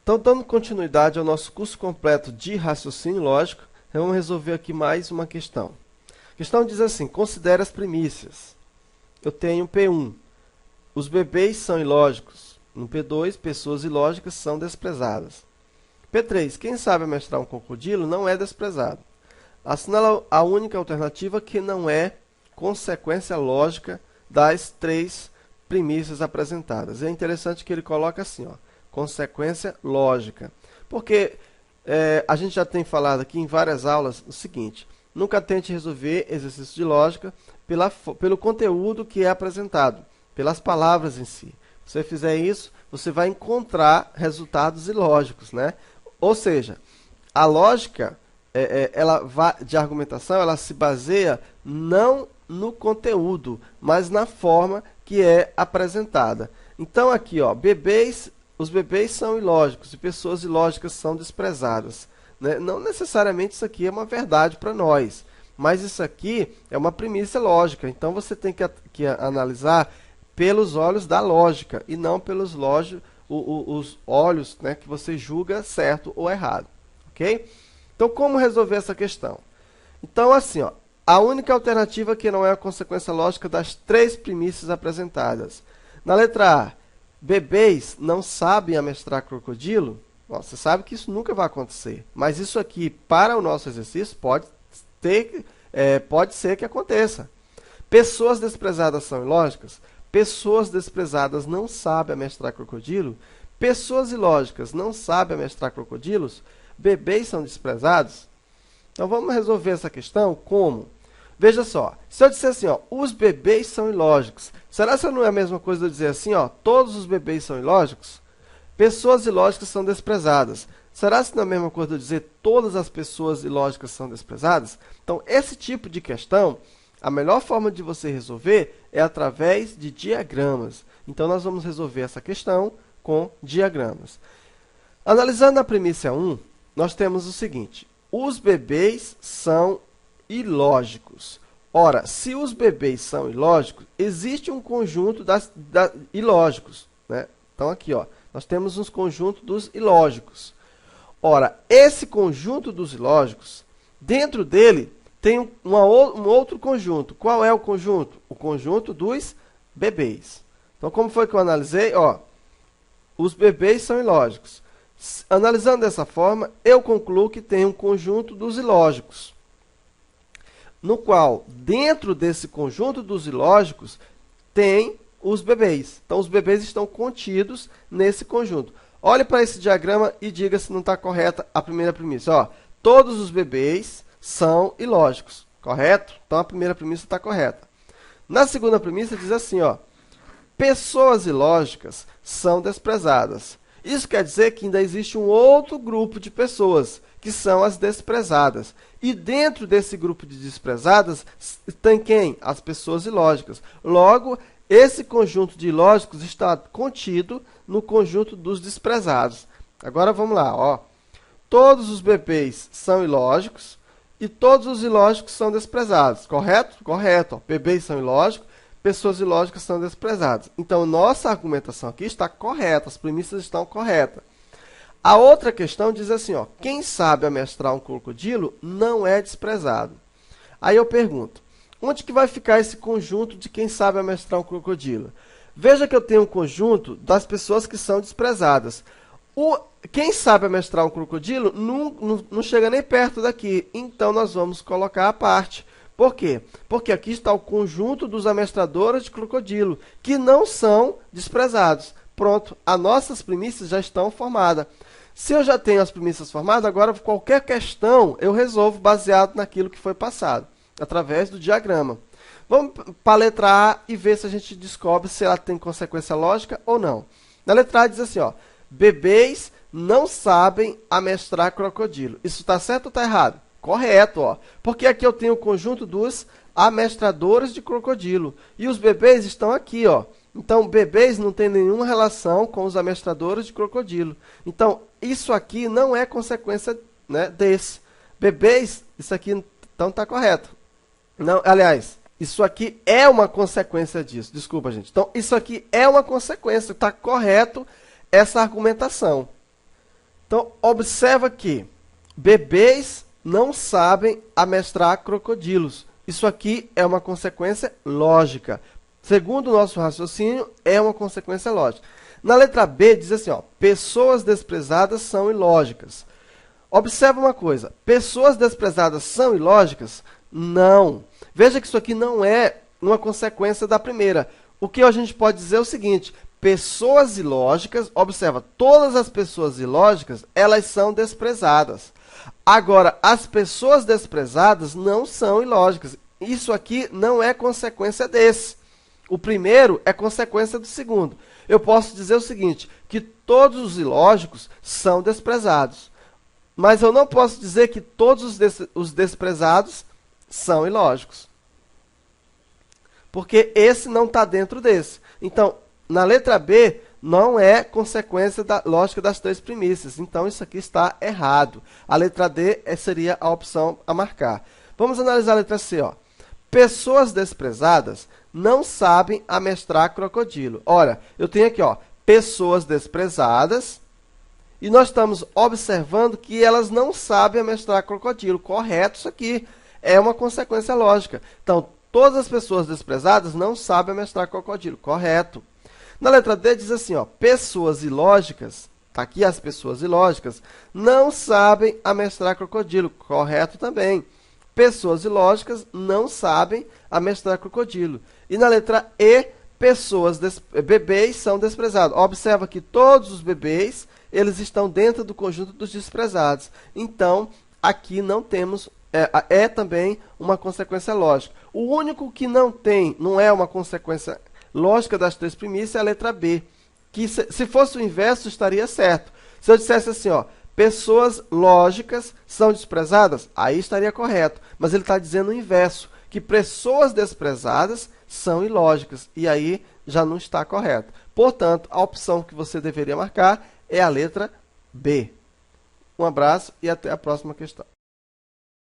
Então, dando continuidade ao nosso curso completo de raciocínio lógico, vamos resolver aqui mais uma questão. A questão diz assim: considere as primícias. Eu tenho P1. Os bebês são ilógicos. No P2, pessoas ilógicas são desprezadas. P3, quem sabe amestrar um crocodilo não é desprezado. Assinala a única alternativa que não é consequência lógica das três primícias apresentadas. É interessante que ele coloca assim, ó, consequência lógica. Porque a gente já tem falado aqui em várias aulas o seguinte: nunca tente resolver exercícios de lógica pelo conteúdo que é apresentado, pelas palavras em si. Se você fizer isso, você vai encontrar resultados ilógicos, né? Ou seja, a lógica de argumentação, ela se baseia não no conteúdo, mas na forma que é apresentada. Então aqui, ó, os bebês são ilógicos e pessoas ilógicas são desprezadas, né? Não necessariamente isso aqui é uma verdade para nós, mas isso aqui é uma premissa lógica. Então você tem que analisar pelos olhos da lógica e não pelos os olhos, né, que você julga certo ou errado, ok? Então, como resolver essa questão? Então, assim, ó, a única alternativa que não é a consequência lógica das três premissas apresentadas. Na letra A, bebês não sabem amestrar crocodilo. Ó, você sabe que isso nunca vai acontecer, mas isso aqui, para o nosso exercício, pode ser que aconteça. Pessoas desprezadas são ilógicas. Pessoas desprezadas não sabem amestrar crocodilo. Pessoas ilógicas não sabem amestrar crocodilos. Bebês são desprezados. Então vamos resolver essa questão como? Veja só, se eu disser assim, ó, os bebês são ilógicos, será que não é a mesma coisa de eu dizer assim, ó, todos os bebês são ilógicos? Pessoas ilógicas são desprezadas. Será que não é a mesma coisa de eu dizer todas as pessoas ilógicas são desprezadas? Então, esse tipo de questão, a melhor forma de você resolver é através de diagramas. Então, nós vamos resolver essa questão com diagramas. Analisando a premissa 1, nós temos o seguinte: os bebês são ilógicos. Ora, se os bebês são ilógicos, existe um conjunto ilógicos, né? Então, aqui, ó, nós temos um conjunto dos ilógicos. Ora, esse conjunto dos ilógicos, dentro dele, tem um outro conjunto. Qual é o conjunto? O conjunto dos bebês. Então, como foi que eu analisei? Ó, os bebês são ilógicos. Analisando dessa forma, eu concluo que tem um conjunto dos ilógicos, no qual, dentro desse conjunto dos ilógicos, tem os bebês. Então, os bebês estão contidos nesse conjunto. Olhe para esse diagrama e diga se não está correta a primeira premissa. Ó, todos os bebês são ilógicos, correto? Então, a primeira premissa está correta. Na segunda premissa, diz assim, ó, pessoas ilógicas são desprezadas. Isso quer dizer que ainda existe um outro grupo de pessoas, que são as desprezadas. E dentro desse grupo de desprezadas, tem quem? As pessoas ilógicas. Logo, esse conjunto de ilógicos está contido no conjunto dos desprezados. Agora, vamos lá, ó. Todos os bebês são ilógicos e todos os ilógicos são desprezados, correto? Correto. Ó. Bebês são ilógicos, pessoas ilógicas são desprezadas. Então, nossa argumentação aqui está correta, as premissas estão corretas. A outra questão diz assim, ó, quem sabe amestrar um crocodilo não é desprezado. Aí eu pergunto, onde que vai ficar esse conjunto de quem sabe amestrar um crocodilo? Veja que eu tenho um conjunto das pessoas que são desprezadas. Quem sabe amestrar um crocodilo não chega nem perto daqui, então nós vamos colocar a parte. Por quê? Porque aqui está o conjunto dos amestradores de crocodilo, que não são desprezados. Pronto, as nossas premissas já estão formadas. Se eu já tenho as premissas formadas, agora qualquer questão eu resolvo baseado naquilo que foi passado, através do diagrama. Vamos para a letra A e ver se a gente descobre se ela tem consequência lógica ou não. Na letra A diz assim, ó, bebês não sabem amestrar crocodilo. Isso está certo ou está errado? Correto, ó. Porque aqui eu tenho o conjunto dos amestradores de crocodilo. E os bebês estão aqui, ó. Então, bebês não tem nenhuma relação com os amestradores de crocodilo. Então, isso aqui não é consequência, né, desse. Bebês, isso aqui então está correto. Não, aliás, isso aqui é uma consequência disso. Desculpa, gente. Então, isso aqui é uma consequência. Está correto essa argumentação. Então, observa que bebês não sabem amestrar crocodilos. Isso aqui é uma consequência lógica. Segundo o nosso raciocínio, é uma consequência lógica. Na letra B, diz assim, ó, pessoas desprezadas são ilógicas. Observa uma coisa, pessoas desprezadas são ilógicas? Não. Veja que isso aqui não é uma consequência da primeira. O que a gente pode dizer é o seguinte, pessoas ilógicas, observa, todas as pessoas ilógicas, elas são desprezadas. Agora, as pessoas desprezadas não são ilógicas. Isso aqui não é consequência desse. O primeiro é consequência do segundo. Eu posso dizer o seguinte, que todos os ilógicos são desprezados. Mas eu não posso dizer que todos os desprezados são ilógicos. Porque esse não está dentro desse. Então, na letra B, não é consequência da lógica das três premissas. Então, isso aqui está errado. A letra D seria a opção a marcar. Vamos analisar a letra C. Ó. Pessoas desprezadas não sabem amestrar crocodilo. Ora, eu tenho aqui, ó, pessoas desprezadas, e nós estamos observando que elas não sabem amestrar crocodilo. Correto, isso aqui é uma consequência lógica. Então, todas as pessoas desprezadas não sabem amestrar crocodilo. Correto. Na letra D diz assim, ó, pessoas ilógicas, tá aqui as pessoas ilógicas, não sabem amestrar crocodilo. Correto também. Pessoas ilógicas não sabem amestrar crocodilo. E na letra E, bebês são desprezados. Observa que todos os bebês, eles estão dentro do conjunto dos desprezados. Então, aqui não temos, é também uma consequência lógica. O único que não é uma consequência lógica das três premissas é a letra B, que se fosse o inverso estaria certo. Se eu dissesse assim, ó, pessoas lógicas são desprezadas, aí estaria correto. Mas ele está dizendo o inverso, que pessoas desprezadas são ilógicas, e aí já não está correto. Portanto, a opção que você deveria marcar é a letra B. Um abraço e até a próxima questão.